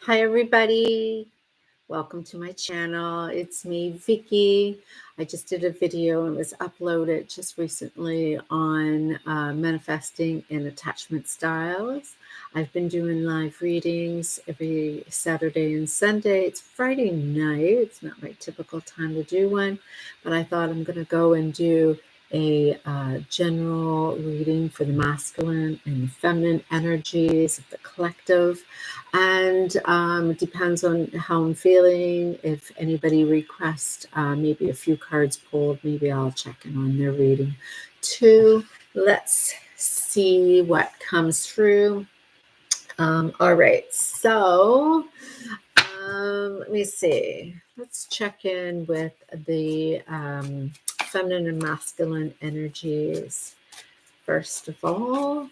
Hi, everybody. Welcome to my channel. It's me, Vicky. I just did a video and it was uploaded just recently on manifesting and attachment styles. I've been doing live readings every Saturday and Sunday. It's Friday night. It's not my typical time to do one, but I thought I'm going to go and do a general reading for the masculine and the feminine energies of the collective. And it depends on how I'm feeling. If anybody requests maybe a few cards pulled, maybe I'll check in on their reading too. Let's see what comes through. All right, so let me see. Let's check in with the feminine and masculine energies first of all.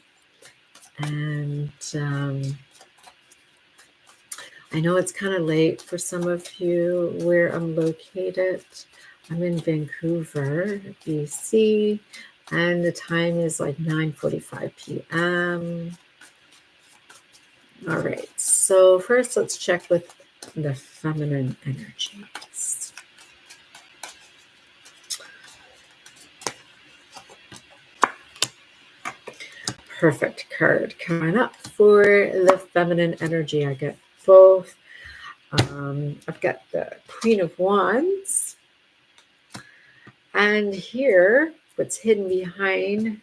And I know it's kind of late for some of you where I'm located. I'm in Vancouver, BC, and the time is like 9:45 p.m. All right, so first let's check with the feminine energies. Perfect card coming up for the feminine energy. I get both. I've got the Queen of Wands. And here, what's hidden behind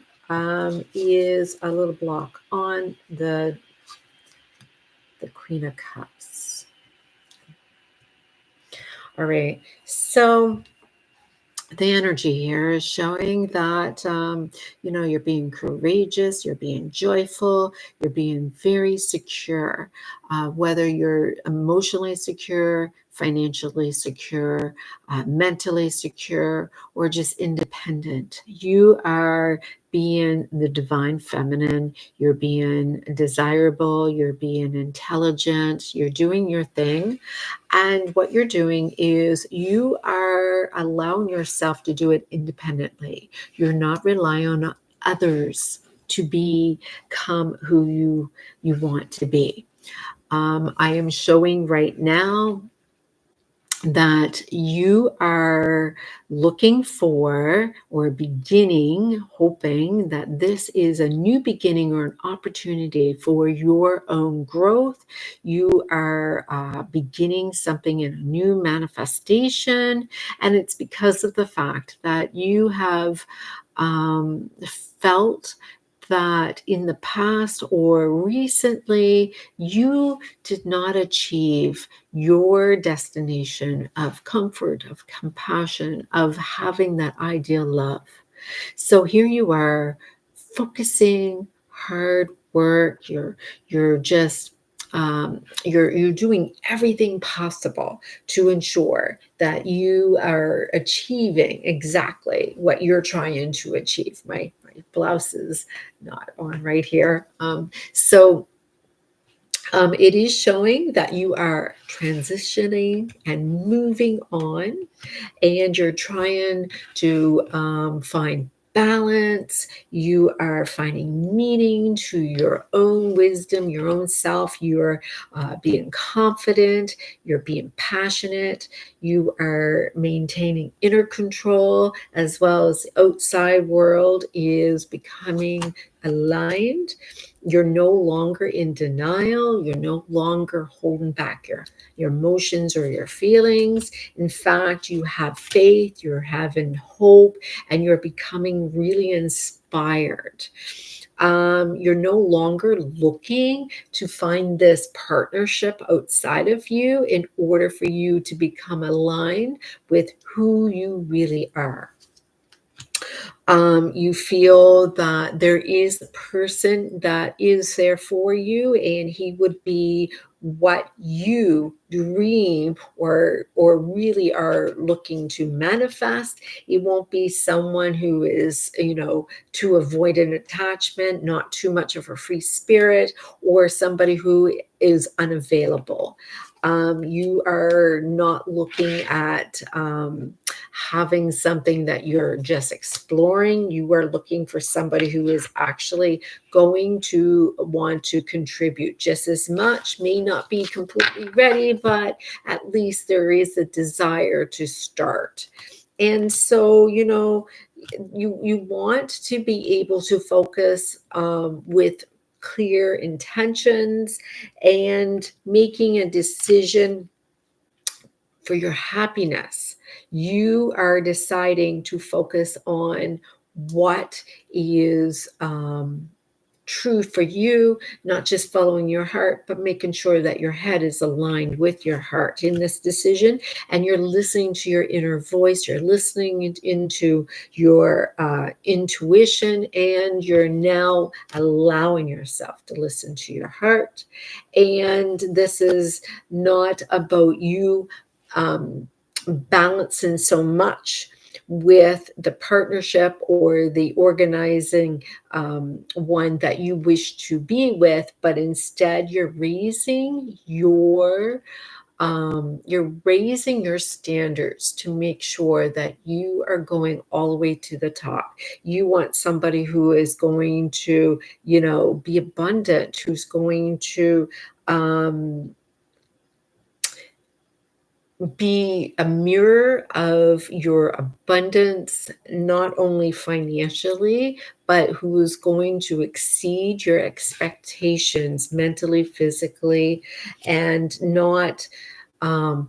is a little block on the Queen of Cups. All right, so the energy here is showing that, you're being courageous, you're being joyful, you're being very secure, whether you're emotionally secure, financially secure, mentally secure, or just independent. You are being the divine feminine, you're being desirable, you're being intelligent, you're doing your thing. And what you're doing is you are allowing yourself to do it independently. You're not relying on others to become who you want to be. I am showing right now that you are looking for or beginning, hoping that this is a new beginning or an opportunity for your own growth. You are beginning something in a new manifestation, and it's because of the fact that you have felt that in the past or recently you did not achieve your destination of comfort, of compassion, of having that ideal love. So here you are focusing, hard work, you're just you're doing everything possible to ensure that you are achieving exactly what you're trying to achieve. My blouse is not on right here. It is showing that you are transitioning and moving on, and you're trying to find balance. You are finding meaning to your own wisdom, your own self. You're being confident, you're being passionate, you are maintaining inner control, as well as the outside world is becoming aligned. You're no longer in denial. You're no longer holding back your emotions or your feelings. In fact, you have faith, you're having hope, and you're becoming really inspired. You're no longer looking to find this partnership outside of you in order for you to become aligned with who you really are. You feel that there is a person that is there for you, and he would be what you dream or really are looking to manifest. It won't be someone who is, to avoid an attachment, not too much of a free spirit, or somebody who is unavailable. You are not looking at having something that you're just exploring. You are looking for somebody who is actually going to want to contribute just as much, may not be completely ready, but at least there is a desire to start. And so, you want to be able to focus with clear intentions and making a decision for your happiness. You are deciding to focus on what is true for you, not just following your heart, but making sure that your head is aligned with your heart in this decision. And you're listening to your inner voice, you're listening into your intuition, and you're now allowing yourself to listen to your heart. And this is not about you balancing so much with the partnership or the organizing one that you wish to be with, but instead you're raising your standards to make sure that you are going all the way to the top. You want somebody who is going to, be abundant, who's going to be a mirror of your abundance, not only financially, but who is going to exceed your expectations mentally, physically, and not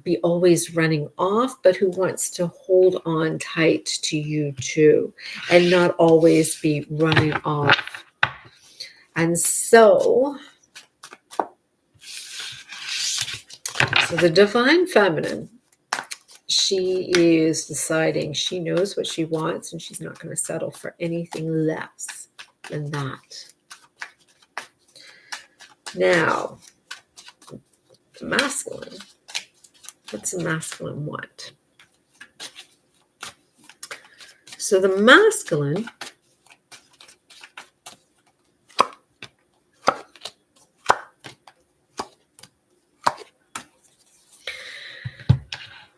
be always running off, but who wants to hold on tight to you too, and not always be running off. And so the divine feminine, she is deciding she knows what she wants and she's not going to settle for anything less than that. Now, the masculine. What's the masculine want? So the masculine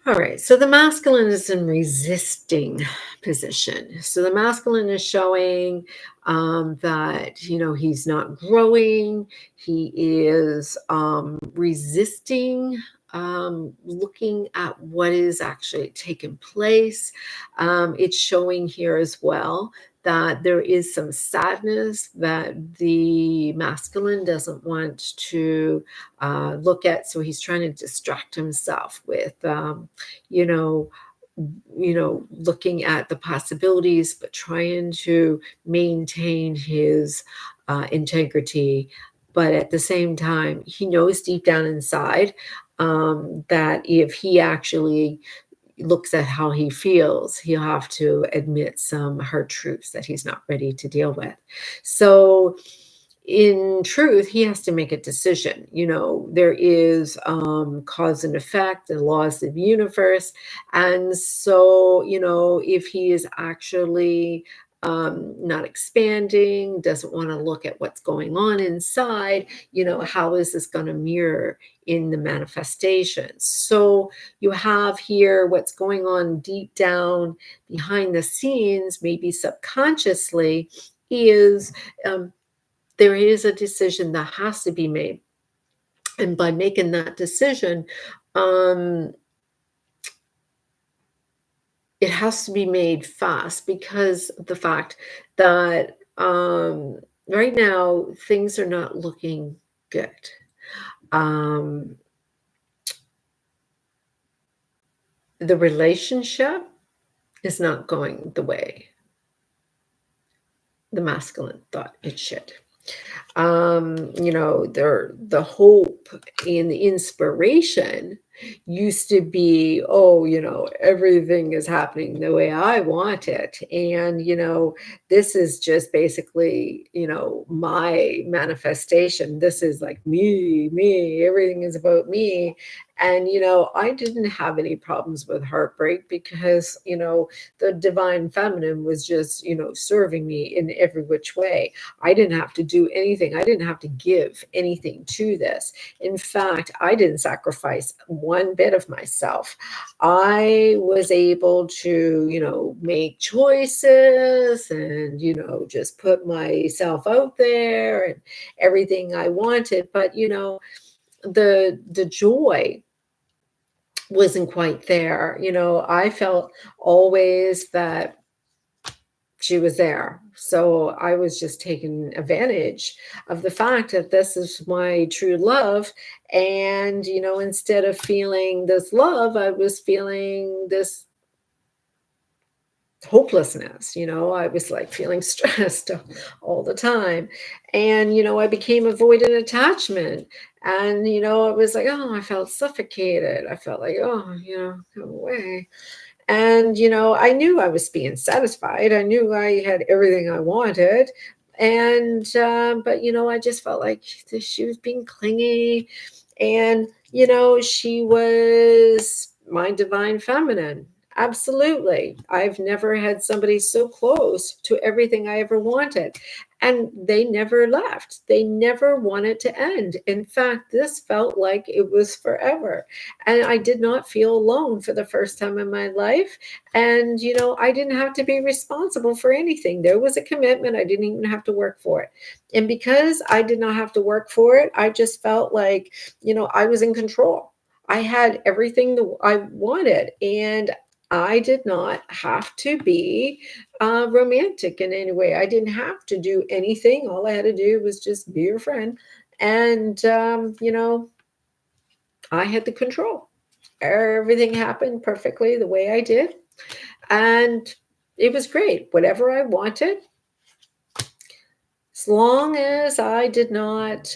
all right, so the masculine is in resisting position. So the masculine is showing that, he's not growing. He is resisting looking at what is actually taking place. It's showing here as well that there is some sadness that the masculine doesn't want to look at. So he's trying to distract himself with, looking at the possibilities, but trying to maintain his integrity. But at the same time, he knows deep down inside that if he actually looks at how he feels, he'll have to admit some hard truths that he's not ready to deal with. So in truth, he has to make a decision. There is cause and effect and laws of the universe. And so, if he is actually not expanding, doesn't want to look at what's going on inside, how is this going to mirror in the manifestations? So you have here what's going on deep down behind the scenes, maybe subconsciously, is there is a decision that has to be made. And by making that decision, it has to be made fast because of the fact that right now things are not looking good. The relationship is not going the way the masculine thought it should. The hope and the inspiration used to be, everything is happening the way I want it. And, this is just basically, my manifestation. This is like me, everything is about me. And, I didn't have any problems with heartbreak because, the divine feminine was just, serving me in every which way. I didn't have to do anything. I didn't have to give anything to this. In fact, I didn't sacrifice one bit of myself. I was able to, make choices and, just put myself out there and everything I wanted. But, the joy wasn't quite there. I felt always that she was there. So I was just taking advantage of the fact that this is my true love. And, instead of feeling this love, I was feeling this hopelessness. I was like feeling stressed all the time. And, I became avoidant attachment. And, it was like, oh, I felt suffocated. I felt like, oh, come away. And, I knew I was being satisfied. I knew I had everything I wanted. And, but, I just felt like she was being clingy. And, she was my divine feminine. Absolutely. I've never had somebody so close to everything I ever wanted. And they never left. They never wanted to end. In fact, this felt like it was forever. And I did not feel alone for the first time in my life. And, I didn't have to be responsible for anything. There was a commitment. I didn't even have to work for it. And because I did not have to work for it, I just felt like, I was in control. I had everything that I wanted. And I did not have to be romantic in any way. I didn't have to do anything. All I had to do was just be your friend. And, I had the control. Everything happened perfectly the way I did. And it was great. Whatever I wanted, as long as I did not,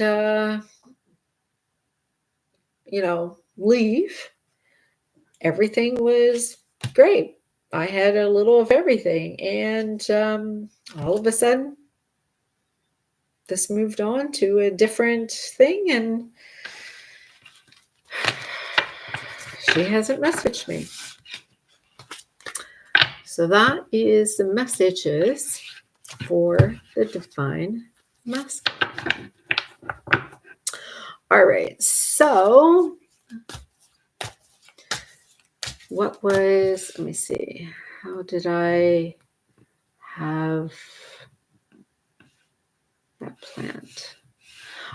leave, everything was great. I had a little of everything. And all of a sudden, this moved on to a different thing. And she hasn't messaged me. So that is the messages for the divine masculine. All right. So what was, let me see, how did I have that plant?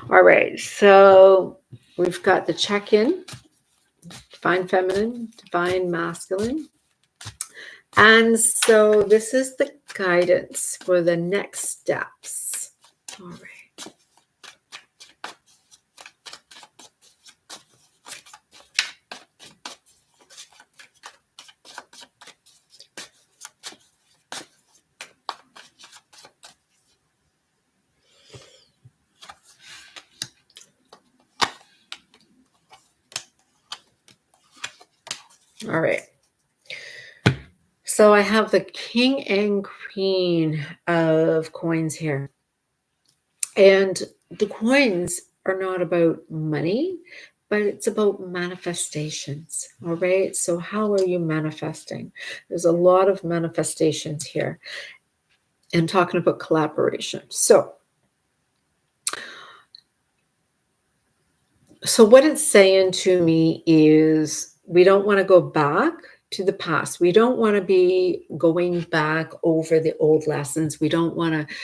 All right. So we've got the check-in, divine feminine, divine masculine. And so this is the guidance for the next steps. All right. All right. So I have the king and queen of coins here. And the coins are not about money, but it's about manifestations. All right. So how are you manifesting? There's a lot of manifestations here and talking about collaboration. So what it's saying to me is we don't want to go back to the past. We don't want to be going back over the old lessons. We don't want to,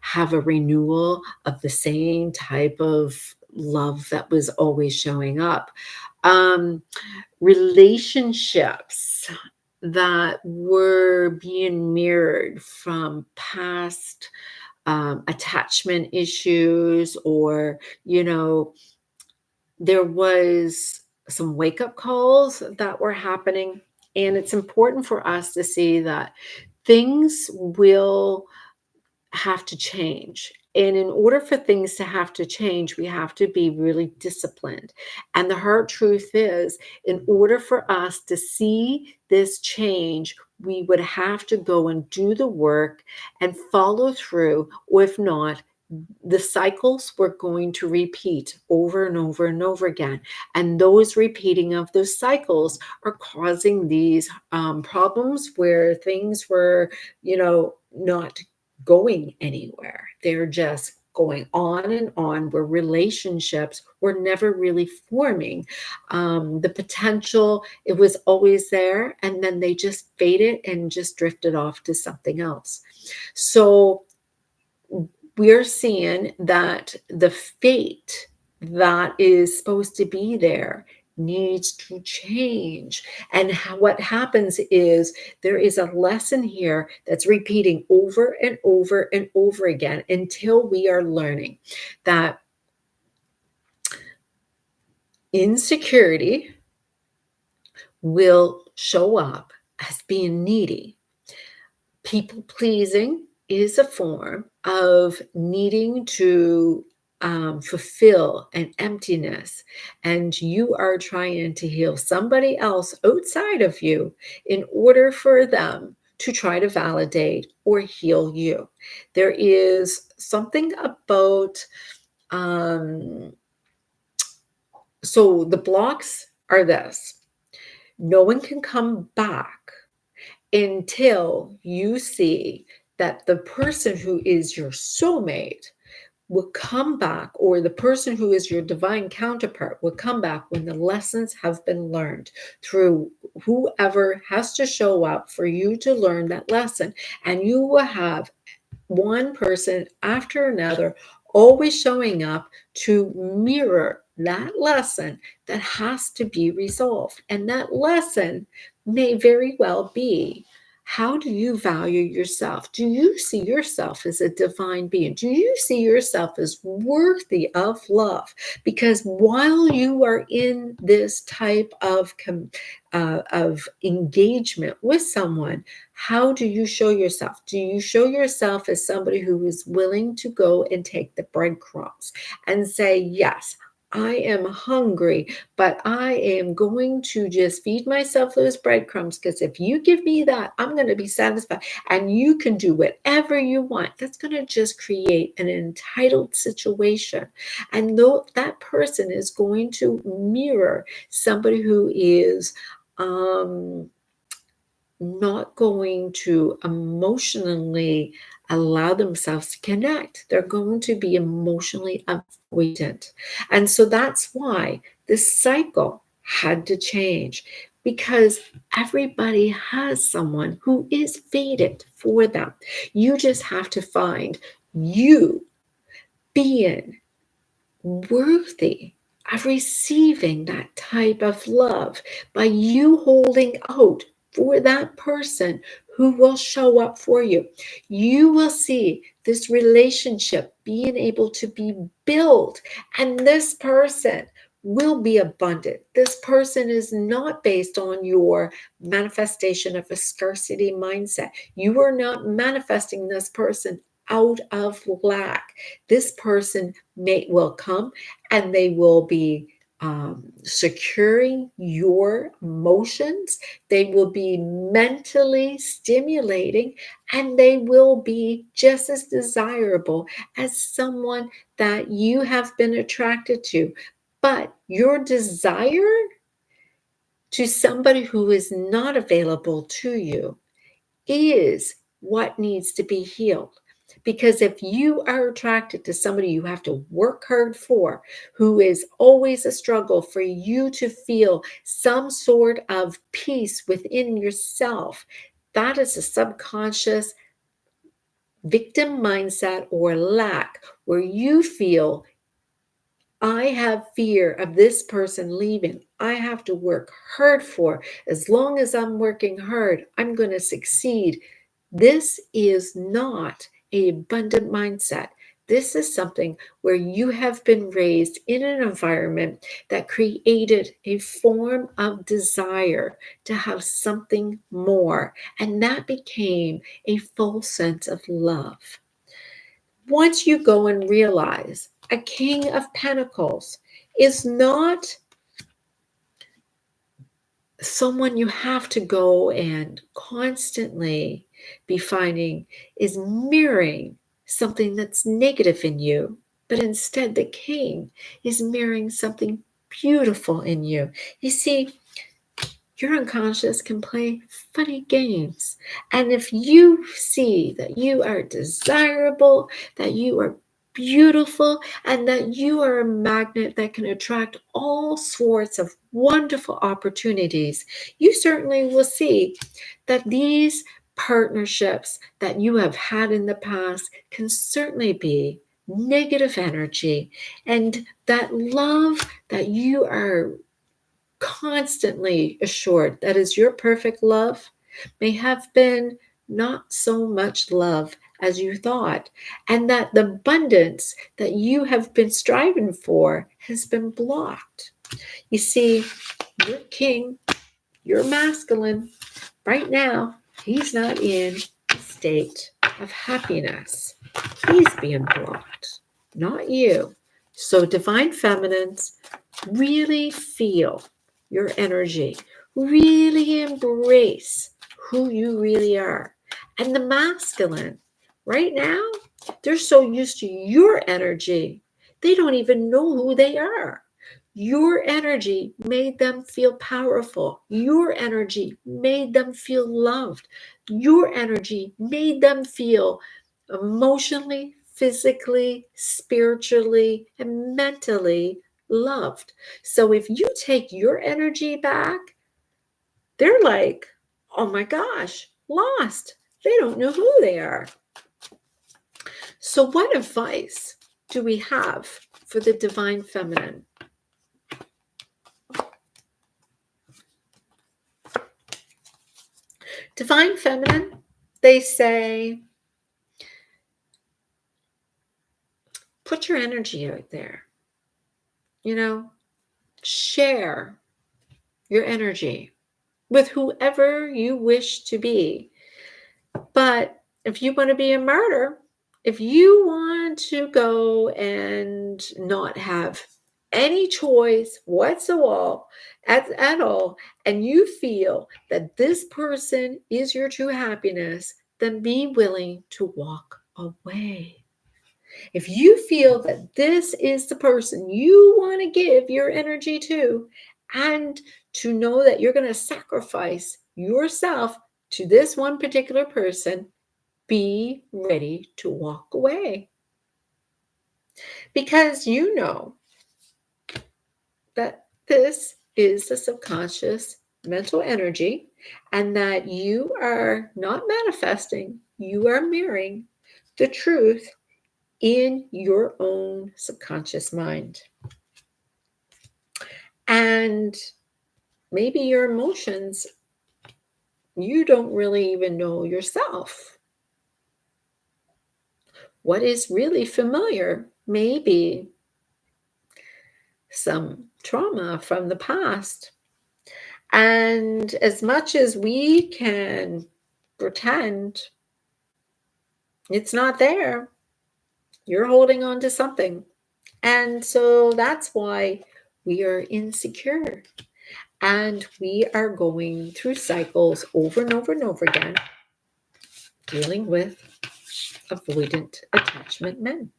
have a renewal of the same type of love that was always showing up. Relationships that were being mirrored from past attachment issues, or, there was some wake-up calls that were happening. And it's important for us to see that things will have to change. And in order for things to have to change, we have to be really disciplined. And the hard truth is, in order for us to see this change, we would have to go and do the work and follow through. Or if not, the cycles were going to repeat over and over and over again. And those repeating of those cycles are causing these problems where things were, not going anywhere. They're just going on where relationships were never really forming. The potential, it was always there, and then they just faded and just drifted off to something else. So we're seeing that the fate that is supposed to be there needs to change. And what happens is there is a lesson here that's repeating over and over and over again until we are learning that insecurity will show up as being needy. People pleasing is a form of needing to fulfill an emptiness, and you are trying to heal somebody else outside of you in order for them to try to validate or heal you. There is something about, so the blocks are this: no one can come back until you see that the person who is your soulmate will come back, or the person who is your divine counterpart will come back when the lessons have been learned through whoever has to show up for you to learn that lesson. And you will have one person after another always showing up to mirror that lesson that has to be resolved. And that lesson may very well be, how do you value yourself? Do you see yourself as a divine being? Do you see yourself as worthy of love? Because while you are in this type of engagement with someone, how do you show yourself? Do you show yourself as somebody who is willing to go and take the breadcrumbs and say, yes, I am hungry, but I am going to just feed myself those breadcrumbs, because if you give me that, I'm going to be satisfied. And you can do whatever you want. That's going to just create an entitled situation. And though that person is going to mirror somebody who is not going to emotionally allow themselves to connect. They're going to be emotionally avoidant. And so that's why this cycle had to change, because everybody has someone who is fated for them. You just have to find you being worthy of receiving that type of love by you holding out for that person who will show up for you. You will see this relationship being able to be built, and this person will be abundant. This person is not based on your manifestation of a scarcity mindset. You are not manifesting this person out of lack. This person will come and they will be securing your emotions. They will be mentally stimulating, and they will be just as desirable as someone that you have been attracted to. But your desire to somebody who is not available to you is what needs to be healed. Because if you are attracted to somebody you have to work hard for, who is always a struggle for you to feel some sort of peace within yourself, that is a subconscious victim mindset or lack, where you feel, I have fear of this person leaving. I have to work hard for. As long as I'm working hard, I'm going to succeed. This is not an abundant mindset. This is something where you have been raised in an environment that created a form of desire to have something more. And that became a false sense of love. Once you go and realize a King of Pentacles is not someone you have to go and constantly be finding is mirroring something that's negative in you, but instead the king is mirroring something beautiful in you. You see, your unconscious can play funny games. And if you see that you are desirable, that you are beautiful and that you are a magnet that can attract all sorts of wonderful opportunities, you certainly will see that these partnerships that you have had in the past can certainly be negative energy, and that love that you are constantly assured that is your perfect love may have been not so much love as you thought, and that the abundance that you have been striving for has been blocked. You see, your king, your masculine, right now, he's not in a state of happiness. He's being blocked, not you. So, divine feminines, really feel your energy, really embrace who you really are. And the masculine, right now, they're so used to your energy, they don't even know who they are. Your energy made them feel powerful. Your energy made them feel loved. Your energy made them feel emotionally, physically, spiritually, and mentally loved. So if you take your energy back, they're like, oh my gosh, lost. They don't know who they are. So, what advice do we have for the divine feminine? Divine feminine, they say, put your energy out there. You know, share your energy with whoever you wish to be. But if you want to be a martyr, if you want to go and not have any choice whatsoever at all, and you feel that this person is your true happiness, then be willing to walk away. If you feel that this is the person you want to give your energy to, and to know that you're going to sacrifice yourself to this one particular person, be ready to walk away. Because you know that this is the subconscious mental energy, and that you are not manifesting, you are mirroring the truth in your own subconscious mind. And maybe your emotions, you don't really even know yourself. What is really familiar may be some trauma from the past. And as much as we can pretend it's not there, you're holding on to something. And so that's why we are insecure. And we are going through cycles over and over and over again, dealing with avoidant attachment men.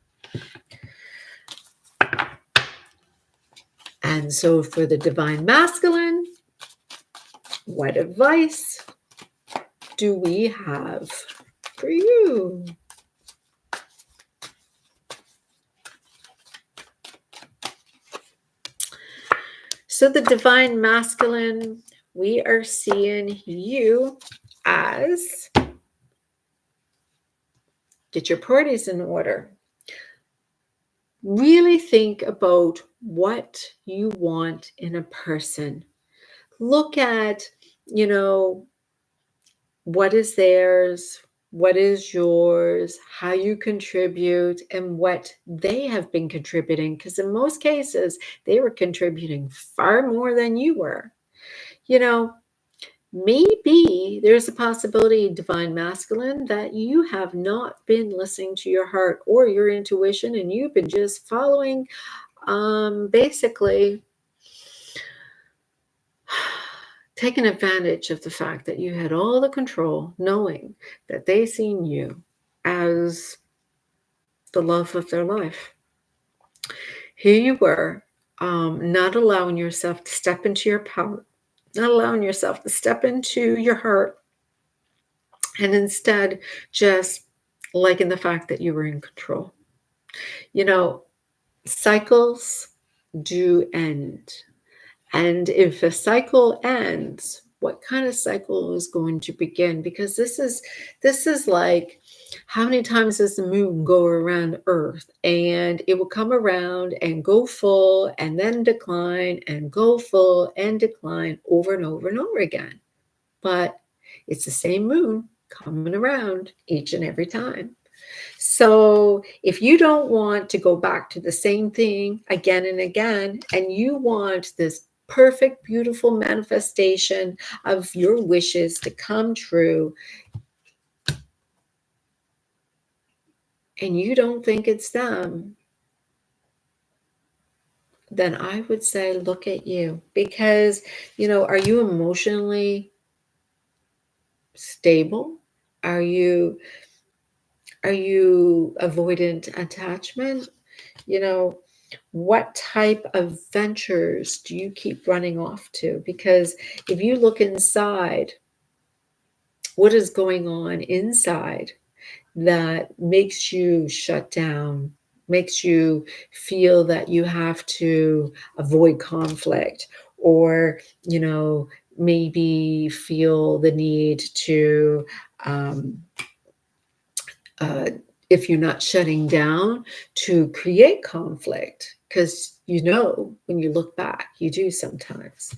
And so for the divine masculine, what advice do we have for you? So the divine masculine, we are seeing you as get your priorities in order. Really think about what you want in a person. Look at, what is theirs, what is yours, how you contribute, and what they have been contributing. Because in most cases, they were contributing far more than you were. Maybe there's a possibility, divine masculine, that you have not been listening to your heart or your intuition, and you've been just following basically taking advantage of the fact that you had all the control, knowing that they seen you as the love of their life. Here you were, not allowing yourself to step into your power, not allowing yourself to step into your heart, and instead just liking the fact that you were in control. You know, cycles do end. And if a cycle ends, what kind of cycle is going to begin? Because this is like, how many times does the moon go around Earth? And it will come around and go full and then decline and go full and decline over and over and over again. But it's the same moon coming around each and every time. So if you don't want to go back to the same thing again and again, and you want this perfect, beautiful manifestation of your wishes to come true, and you don't think it's them, then I would say look at you. Because, are you emotionally stable? Are you avoidant attachment? You know, what type of ventures do you keep running off to? Because if you look inside, what is going on inside that makes you shut down, makes you feel that you have to avoid conflict, or, maybe feel the need to, um, uh, if you're not shutting down, to create conflict, because when you look back, you do sometimes.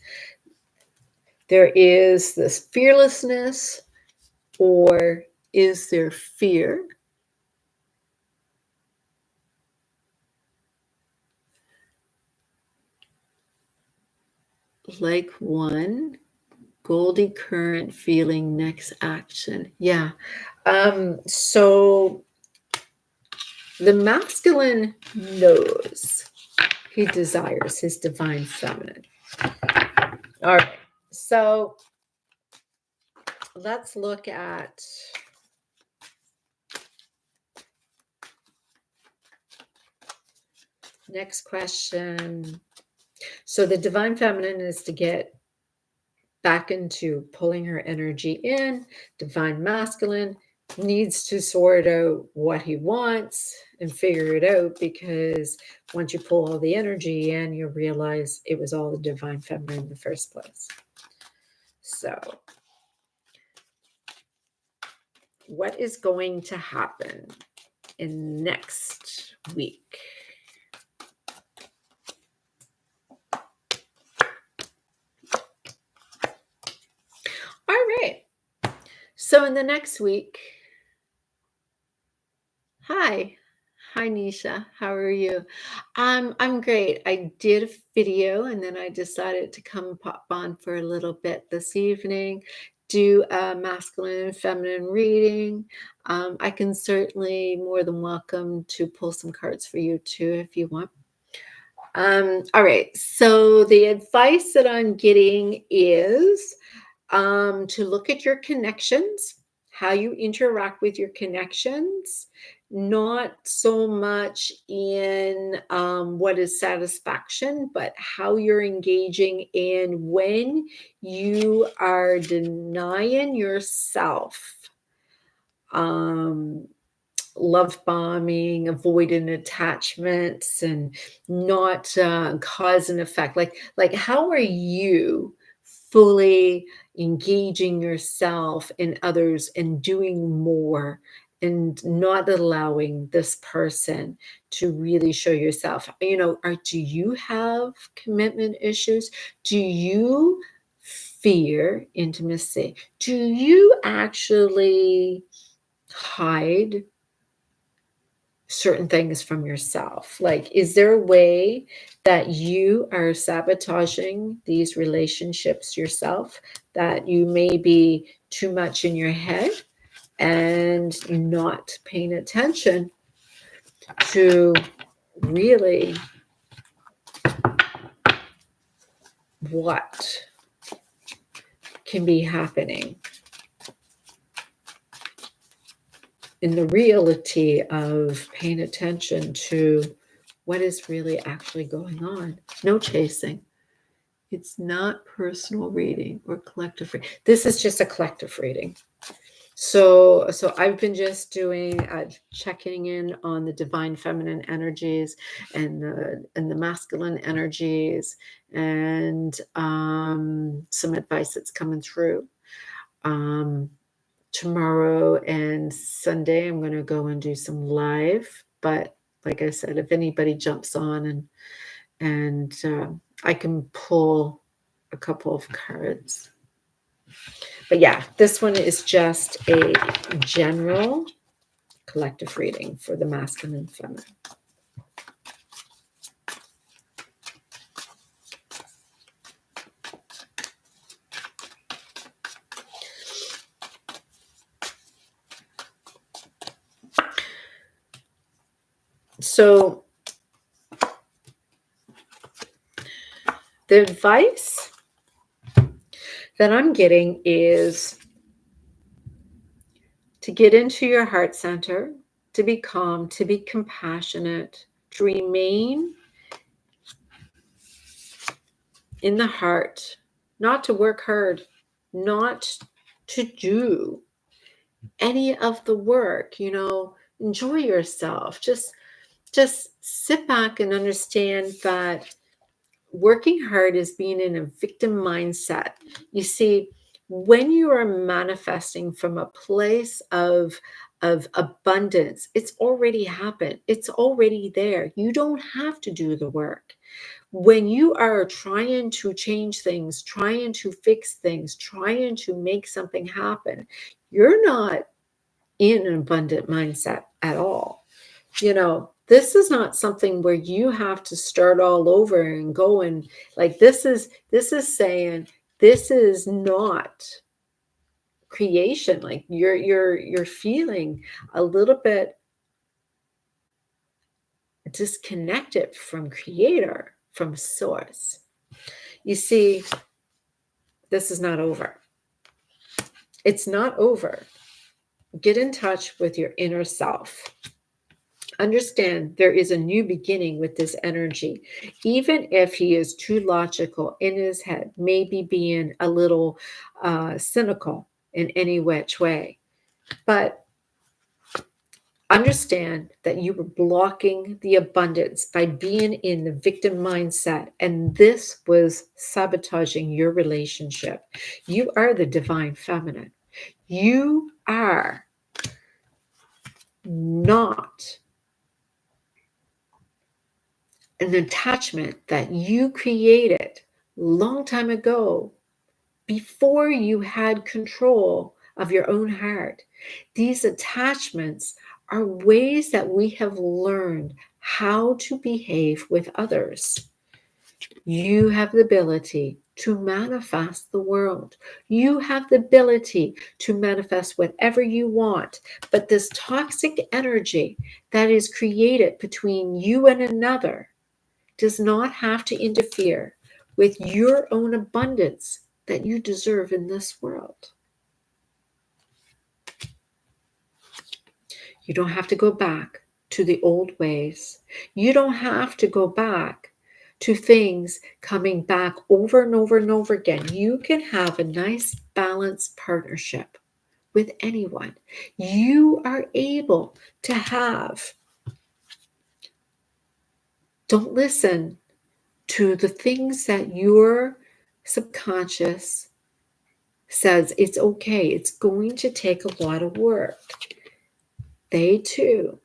There is this fearlessness, or is there fear? Like one Goldie current feeling, next action. Yeah. So the masculine knows he desires his divine feminine. All right. So let's look at next question. So the divine feminine is to get back into pulling her energy in. Divine masculine needs to sort out what he wants and figure it out, because once you pull all the energy in, you realize it was all the divine feminine in the first place. So what is going to happen in next week? All right. So in the next week, hi. Hi, Nisha. How are you? I'm great. I did a video and then I decided to come pop on for a little bit this evening, do a masculine and feminine reading. I can certainly more than welcome to pull some cards for you too if you want. All right. So the advice that I'm getting is to look at your connections, how you interact with your connections, not so much in what is satisfaction, but how you're engaging in when you are denying yourself. Love bombing, avoiding attachments, and not cause and effect. Like how are you fully engaging yourself and others and doing more, and not allowing this person to really show yourself? Do you have commitment issues? Do you fear intimacy? Do you actually hide certain things from yourself? Like, is there a way that you are sabotaging these relationships yourself, that you may be too much in your head and not paying attention to really what can be happening in the reality of paying attention to what is really actually going on? No chasing. It's not personal reading or collective reading. This is just a collective reading. So I've been just doing checking in on the divine feminine energies and the masculine energies, and some advice that's coming through. Um, Tomorrow and Sunday, I'm going to go and do some live. But like I said, if anybody jumps on and I can pull a couple of cards. But yeah, this one is just a general collective reading for the masculine and feminine. So the advice that I'm getting is to get into your heart center, to be calm, to be compassionate, to remain in the heart, not to work hard, not to do any of the work, enjoy yourself. Just sit back and understand that working hard is being in a victim mindset. You see, when you are manifesting from a place of abundance, it's already happened. It's already there. You don't have to do the work. When you are trying to change things, trying to fix things, trying to make something happen, you're not in an abundant mindset at all. This is not something where you have to start all over and go and like this is saying this is not creation. Like you're feeling a little bit disconnected from creator, from source. You see, this is not over. It's not over. Get in touch with your inner self. Understand there is a new beginning with this energy. Even if he is too logical in his head, maybe being a little cynical in any which way. But understand that you were blocking the abundance by being in the victim mindset, and this was sabotaging your relationship. You are the divine feminine. You are not an attachment that you created long time ago before you had control of your own heart. These attachments are ways that we have learned how to behave with others. You have the ability to manifest the world. You have the ability to manifest whatever you want. But this toxic energy that is created between you and another does not have to interfere with your own abundance that you deserve in this world. You don't have to go back to the old ways. You don't have to go back to things coming back over and over and over again. You can have a nice balanced partnership with anyone. You are able to have. Don't listen to the things that your subconscious says it's okay. It's going to take a lot of work. They too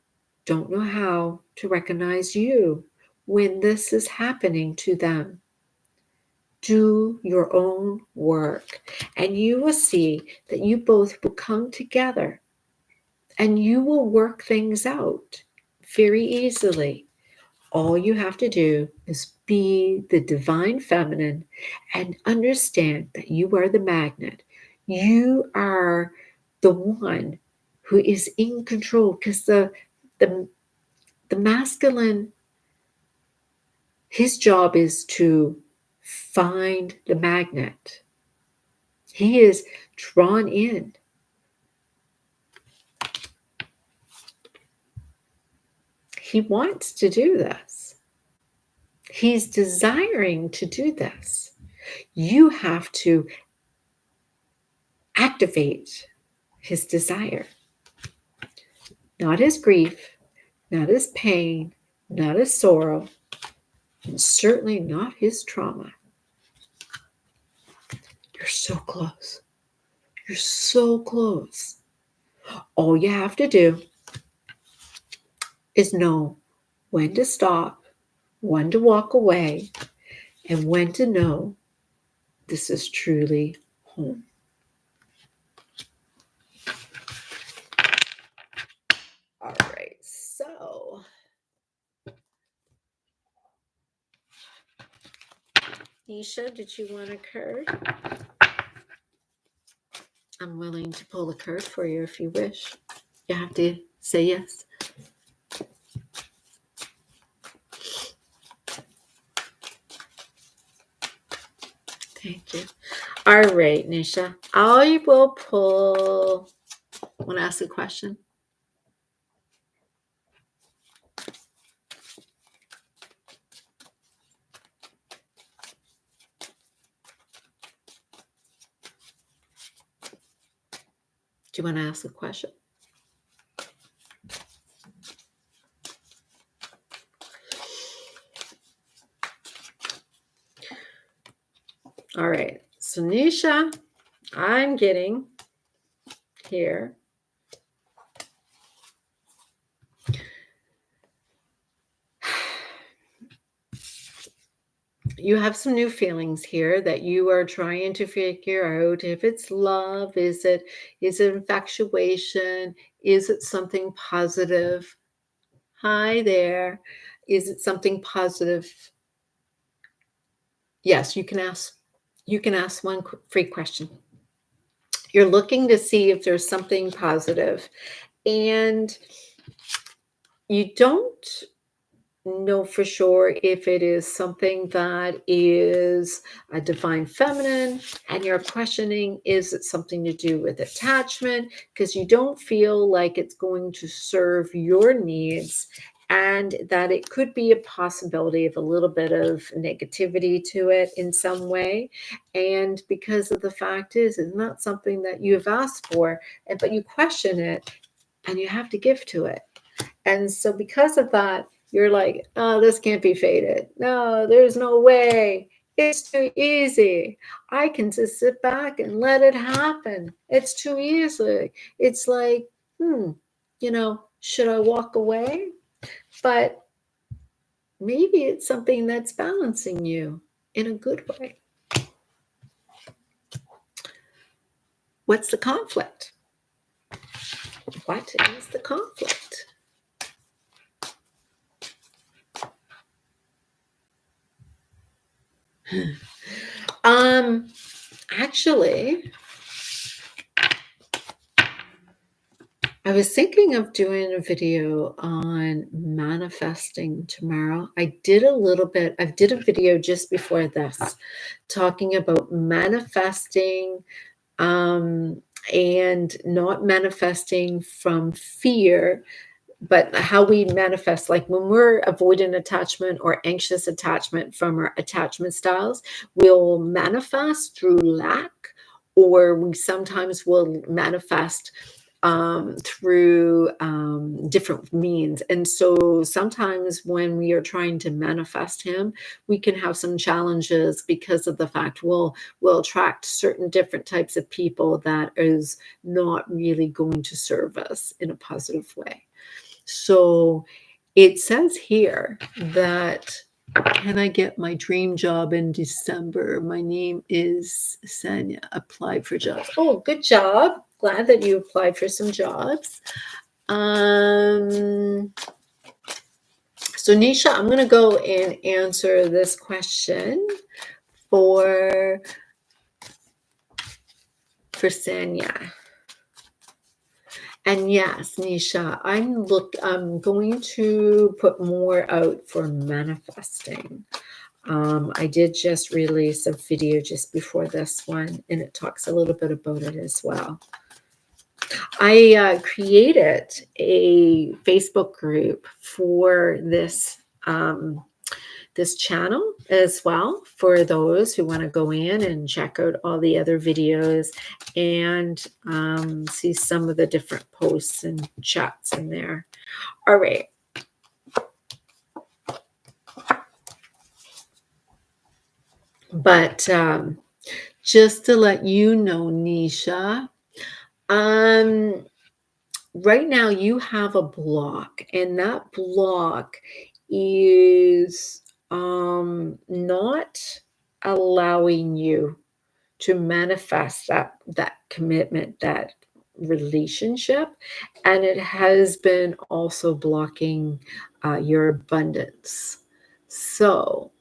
don't know how to recognize you when this is happening to them. Do your own work, and you will see that you both will come together and you will work things out very easily. All you have to do is be the divine feminine and understand that you are the magnet. You are the one who is in control, because the masculine, his job is to find the magnet. He is drawn in. He wants to do this. He's desiring to do this. You have to activate his desire, not his grief, not his pain, not his sorrow, and certainly not his trauma. You're so close. You're so close. All you have to do is know when to stop, when to walk away, and when to know this is truly home. All right, so Nisha, did you want a card? I'm willing to pull a card for you if you wish. You have to say yes. Thank you. All right, Nisha. I will pull. Want to ask a question? Do you want to ask a question? All right. So, Nisha, I'm getting here. You have some new feelings here that you are trying to figure out if it's love, is it infatuation, is it something positive? Hi there. Is it something positive? Yes, you can ask one free question. You're looking to see if there's something positive, and you don't know for sure if it is something that is a divine feminine, and you're questioning, is it something to do with attachment, because you don't feel like it's going to serve your needs, and that it could be a possibility of a little bit of negativity to it in some way. And because of the fact is, it's not something that you've asked for, but you question it and you have to give to it. And so because of that, you're like, oh, this can't be fated. No, there's no way. It's too easy. I can just sit back and let it happen. It's too easy. It's like, should I walk away? But maybe it's something that's balancing you in a good way. What's the conflict? What is the conflict? Actually, I was thinking of doing a video on manifesting tomorrow. I did a video just before this talking about manifesting and not manifesting from fear, but how we manifest, like when we're avoidant attachment or anxious attachment from our attachment styles, we'll manifest through lack, or we sometimes will manifest through different means. And so sometimes when we are trying to manifest him, we can have some challenges because of the fact we'll attract certain different types of people that is not really going to serve us in a positive way. So it says here that, can I get my dream job in December? My name is Sanya. Applied for jobs. Oh, good job. Glad that you applied for some jobs. So Nisha, I'm going to go and answer this question for Sanya. And yes, Nisha, I'm going to put more out for manifesting. I did just release a video just before this one, and it talks a little bit about it as well. I created a Facebook group for this this channel as well for those who want to go in and check out all the other videos and see some of the different posts and chats in there. All right. But just to let you know, Nisha, right now you have a block, and that block is not allowing you to manifest that commitment, that relationship, and it has been also blocking your abundance. So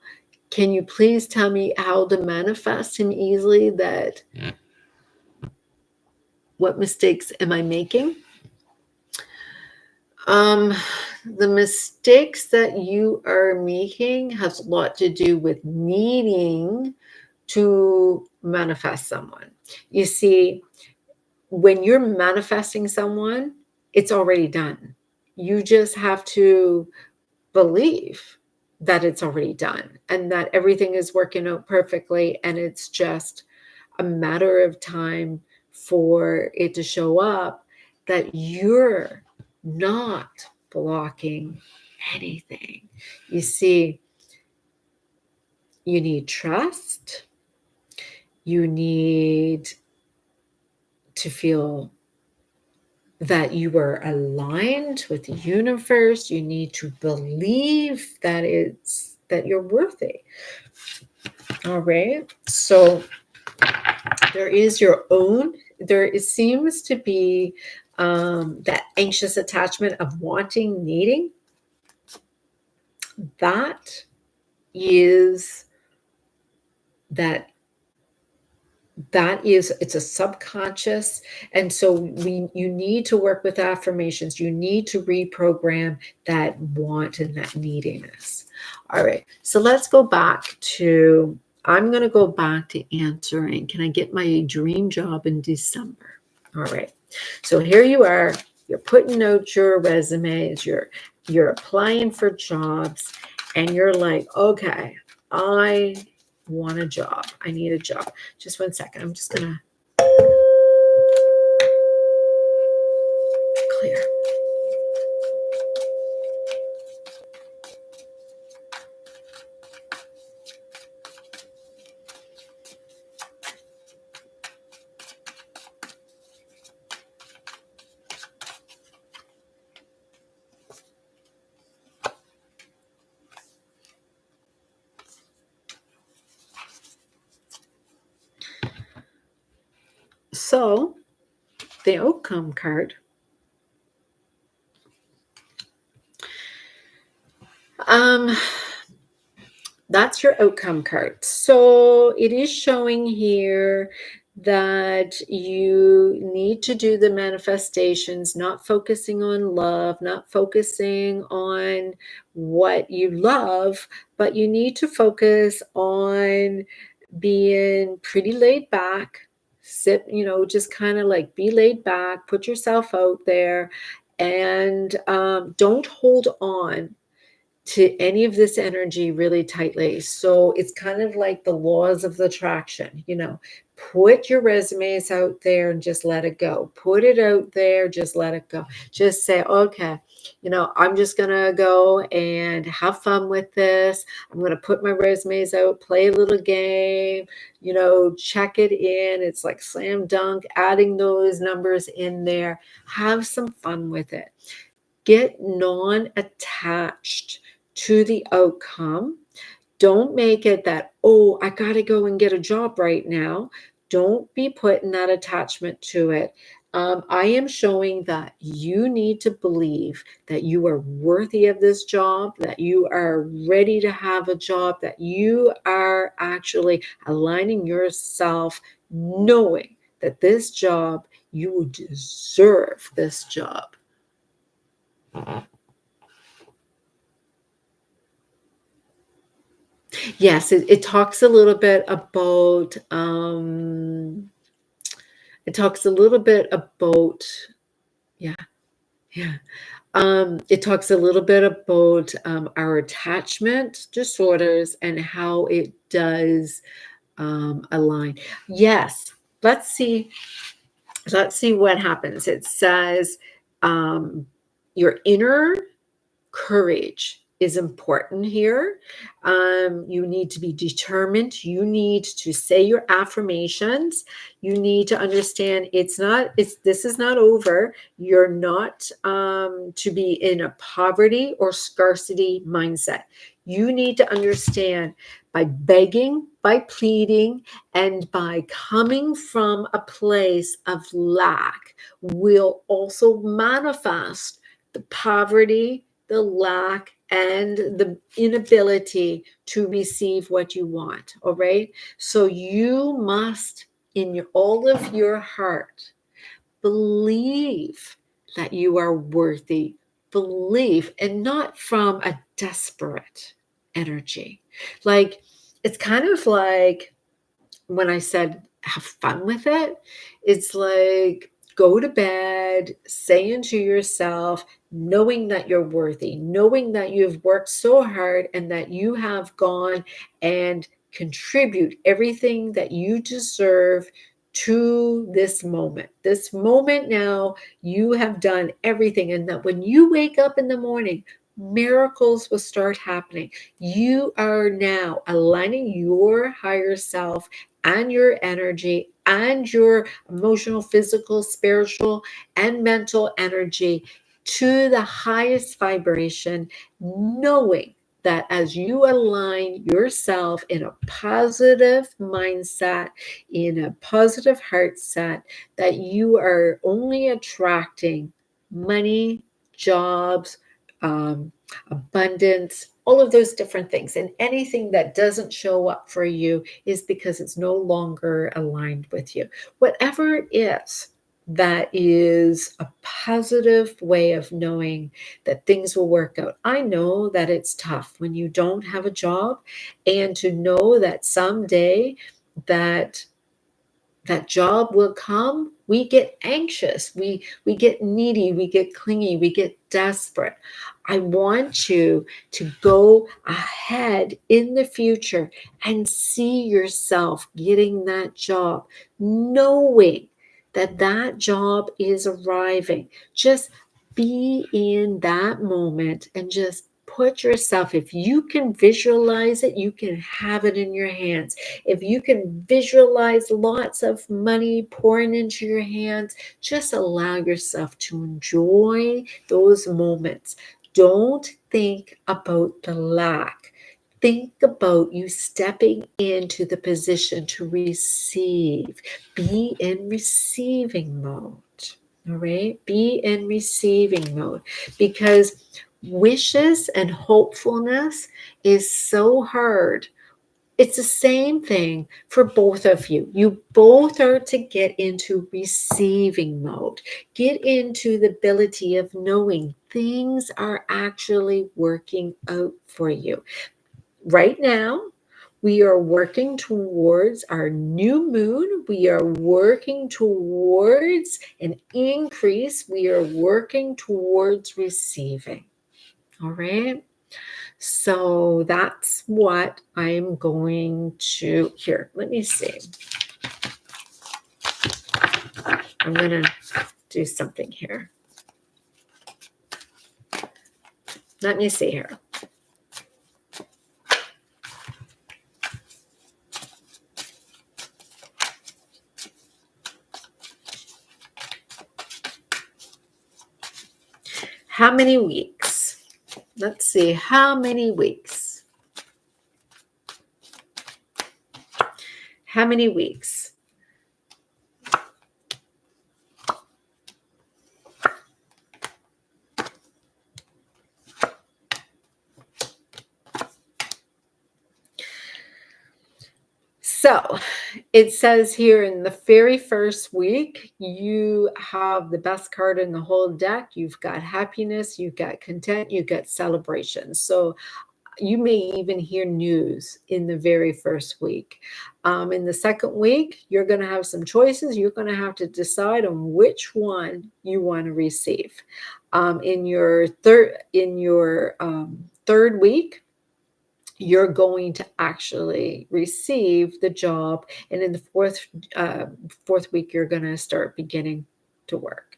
can you please tell me how to manifest him easily? That what mistakes am I making? The mistakes that you are making has a lot to do with needing to manifest someone. You see, when you're manifesting someone, it's already done. You just have to believe that it's already done and that everything is working out perfectly, and it's just a matter of time for it to show up, that you're not blocking anything. You see, you need trust. You need to feel that you are aligned with the universe. You need to believe that you're worthy. All right. So there is your own, it seems to be that anxious attachment of wanting, needing. That is it's a subconscious, and so you need to work with affirmations. You need to reprogram that want and that neediness. All right, so let's go back to, I'm going to go back to answering, can I get my dream job in December? All right, so here you are, you're putting out your resumes, you're applying for jobs, and you're like, okay, I want a job. I need a job. Just one second. I'm just going to clear. So the outcome card, that's your outcome card. So it is showing here that you need to do the manifestations, not focusing on love, not focusing on what you love, but you need to focus on being pretty laid back. Sit, just kind of like be laid back, put yourself out there, and don't hold on to any of this energy really tightly. So it's kind of like the laws of the attraction, put your resumes out there and just let it go. Put it out there, just let it go. Just say, okay, I'm just going to go and have fun with this. I'm going to put my resumes out, play a little game, check it in. It's like slam dunk, adding those numbers in there. Have some fun with it. Get non-attached to the outcome. Don't make it that, oh, I got to go and get a job right now. Don't be putting that attachment to it. I am showing that you need to believe that you are worthy of this job, that you are ready to have a job, that you are actually aligning yourself, knowing that this job, you deserve this job. Yes, it talks a little bit about yeah, It talks a little bit about our attachment disorders and how it does align. Yes, let's see. Let's see what happens. It says um, your inner courage is important here. You need to be determined. You need to say your affirmations. You need to understand this is not over. You're not to be in a poverty or scarcity mindset. You need to understand by begging, by pleading, and by coming from a place of lack will also manifest the poverty, the lack, and the inability to receive what you want. All right. So you must, all of your heart, believe that you are worthy. Believe, and not from a desperate energy. Like, it's kind of like when I said have fun with it, it's like go to bed saying to yourself, knowing that you're worthy, knowing that you've worked so hard and that you have gone and contribute everything that you deserve to this moment. This moment now, you have done everything. And that when you wake up in the morning, miracles will start happening. You are now aligning your higher self and your energy and your emotional, physical, spiritual, and mental energy to the highest vibration, knowing that as you align yourself in a positive mindset, in a positive heart set, that you are only attracting money, jobs, abundance, all of those different things. And anything that doesn't show up for you is because it's no longer aligned with you. Whatever it is that is a positive way of knowing that things will work out. I know that it's tough when you don't have a job, and to know that someday that that job will come, we get anxious, we get needy, we get clingy, we get desperate. I want you to go ahead in the future and see yourself getting that job, knowing that that job is arriving. Just be in that moment and just put yourself, if you can visualize it, you can have it in your hands. If you can visualize lots of money pouring into your hands, just allow yourself to enjoy those moments. Don't think about the lack. Think about you stepping into the position to receive. Be in receiving mode. All right? Be in receiving mode, because wishes and hopefulness is so hard. It's the same thing for both of you. You both are to get into receiving mode. Get into the ability of knowing things are actually working out for you. Right now, we are working towards our new moon. We are working towards an increase. We are working towards receiving. All right. So that's what I'm going to, here, let me see. I'm going to do something here. Let me see here. How many weeks? Let's see, how many weeks? How many weeks? So it says here in the very first week, you have the best card in the whole deck. You've got happiness, you've got content, you've got celebration. So You may even hear news in the very first week. In the second week, you're going to have some choices. You're going to have to decide on which one you want to receive. In your third week, you're going to actually receive the job, and in the fourth week, you're going to start beginning to work.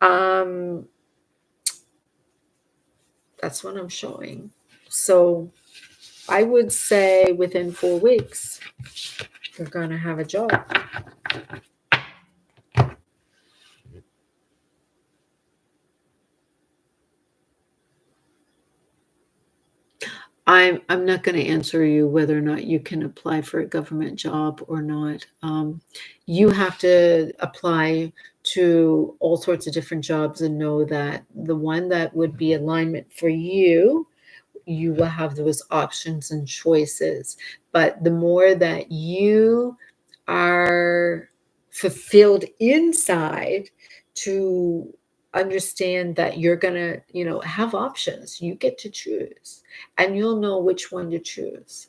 Um, that's what I'm showing. So I would say within 4 weeks, you're going to have a job. I'm not going to answer you whether or not you can apply for a government job or not. You have to apply to all sorts of different jobs and know that the one that would be alignment for you, you will have those options and choices. But the more that you are fulfilled inside to understand that you're going to, have options, you get to choose and you'll know which one to choose.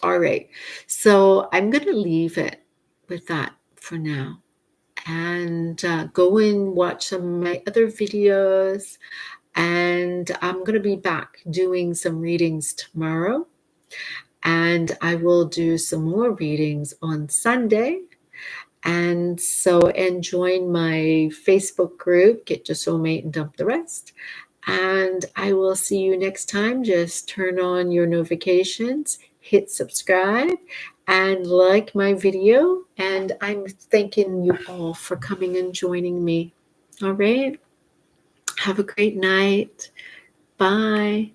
All right. So I'm going to leave it with that for now and go and watch some of my other videos. And I'm going to be back doing some readings tomorrow. And I will do some more readings on Sunday. And join my Facebook group, Get Your Soulmate and Dump the Rest. And I will see you next time. Just turn on your notifications, hit subscribe, and like my video. And I'm thanking you all for coming and joining me. All right. Have a great night. Bye.